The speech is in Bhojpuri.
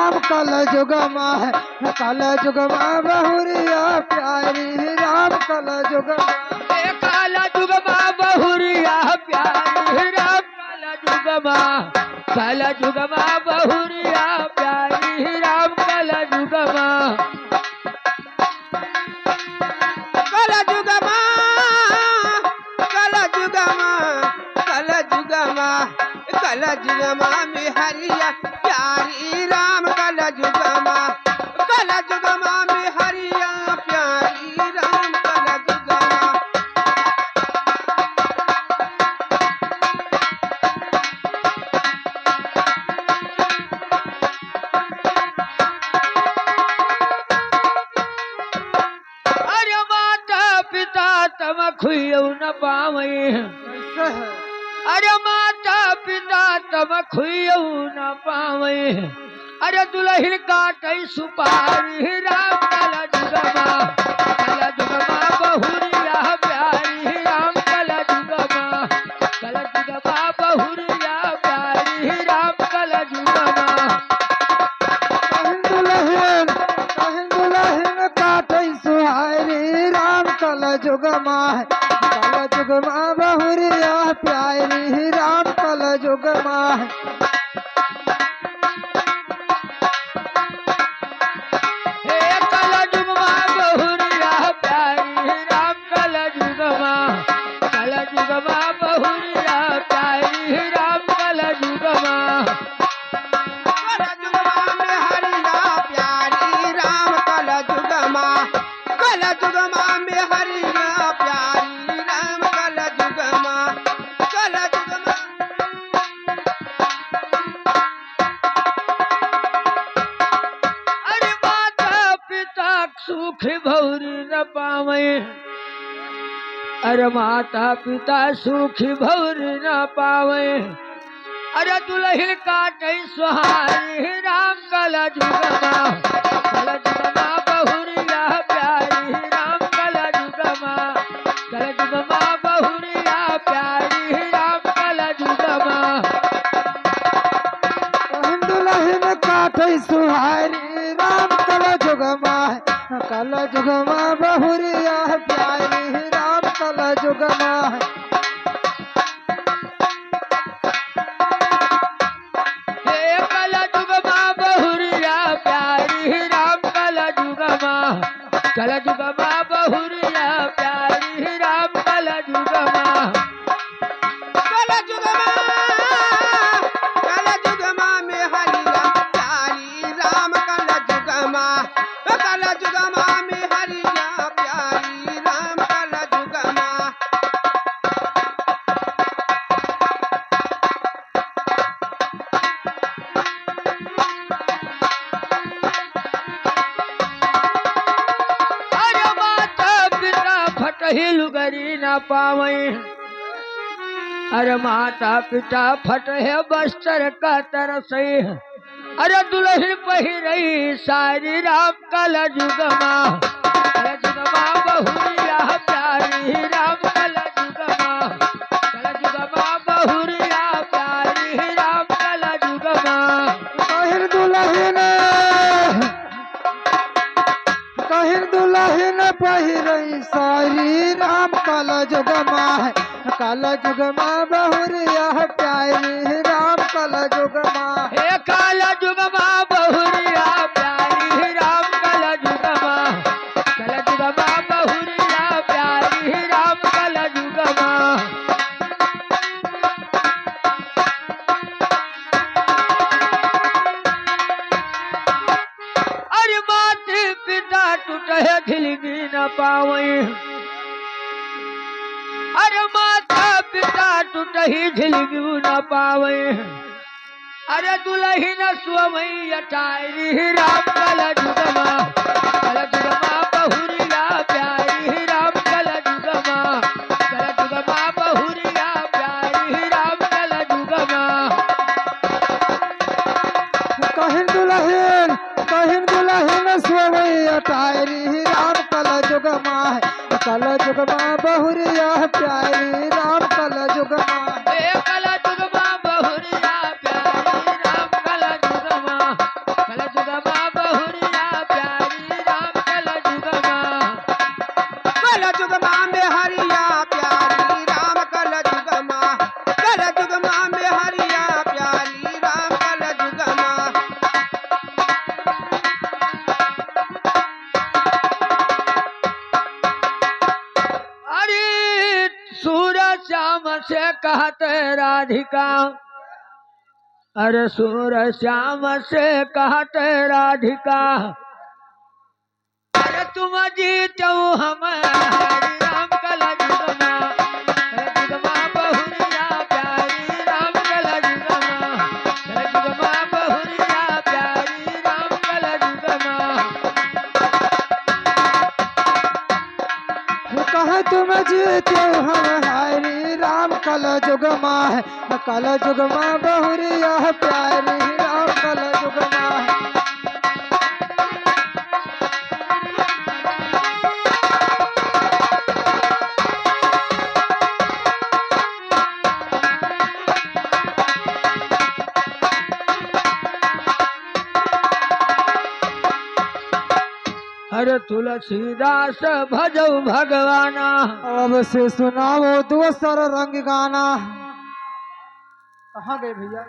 राम कल जुग माह कल जुग माँ बहुरिया प्यारी राम कल जुग काल जुग माँ बहुरिया प्यारी राम कल जुग माँ बहुरिया प्यारी राम कल जुग माँ कल जुग माँ कल जुग माँ कल जुग माँ कल जुग माँ में हरिया प्यारी राम कल जुग माँ में हरिया प्यारी राम कल जुग माँ अरे माता पिता तम खुयऊ न पावई कैसे है अरे माता पिता तम खुयऊ न पावई अरे दुल्हन काटई सुपारी राम कल जुग माँ बहुरिया प्यारी राम कल जुग माँ बहुरिया प्यारी राम कल जुग माँ कहिन दुल्हन काटै सुहारी राम कल जुग माह बहुरिया प्यारी राम कल जुग माह हे कल जुग माँ बहुरिया प्यारी राम कल जुग माँ बहुरिया प्यारी राम कल जुग माँ कल जुग माँ में हरिया प्यारी राम कल जुग माँ में हरिया प्यारी राम कल जुग माँ अरे माता पिता सुख भौरी न पावे अरे माता पिता सुख भौरी न पावे अरे दुल्हन काटै सुहारी राम कल जुग माँ बहुरिया प्यारी राम कल जुग माँ बहुरिया प्यारी राम कल जुग माँ कहिन दुल्हन काटै सुहारी राम कल जुग माह बहुरिया प्यारी राम कल जुग माह हे कल जुग माँ बहुरिया प्यारी राम कल जुग माँ बहुरिया प्यारी राम कल जुग माँ कल जुग माँ में हरिया प्यारी राम कल जुग माँ में हरिया प्यारी राम कल जुग माँ अरे माता पिता फटही लुगरी न पावई अरे माता पिता फटहे बस्तर का तरसई अरे दुल्हन पहिरई सारी राम कल जुग माँ बहुरिया प्यारी राम कल जुग माँ बहुरिया प्यारी राम कल जुग माँ कहिन दुल्हन पहिरई सारी राम कल जुग माह बहुरिया प्यारी राम कल जुग माह हे काल जुग माँ बहुरिया प्यारी राम कल जुग माँ बहुरिया प्यारी राम कल जुग माँ अरे माते पिता टूटे खिलगी न पावई अरे माता पिता टूटही झिलगी न पावे अरे दुल्हन स्वमई अटारी राम कल जुग माँ बहुरिया प्यारी राम कल जुग माँ बहुरिया प्यारी राम कल जुग माँ कहिन दुल्हन स्वमई अटारी राम कल जुग माह बहुरिया प्यारी राम कल जुग माह कल जुग माँ बहुरिया प्यारी राम कल जुग माँ से कहत राधिका, अरे सूर श्याम से कहत राधिका, अरे तुम जीतो हम हरि राम कल जुगमा, जुगमा बहुरिया प्यारी राम कल जुगमा, जुगमा बहुरिया प्यारी राम कल जुगमा। कह तुम जीते हम हरि राम कल जुगमा है, कल जुगमा बहुरिया प्यारी राम कल जुगमा है। अरे तुलसीदास भजौ भगवाना, अब से सुनाओ दूसर रंग गाना। कहाँ गए भैया?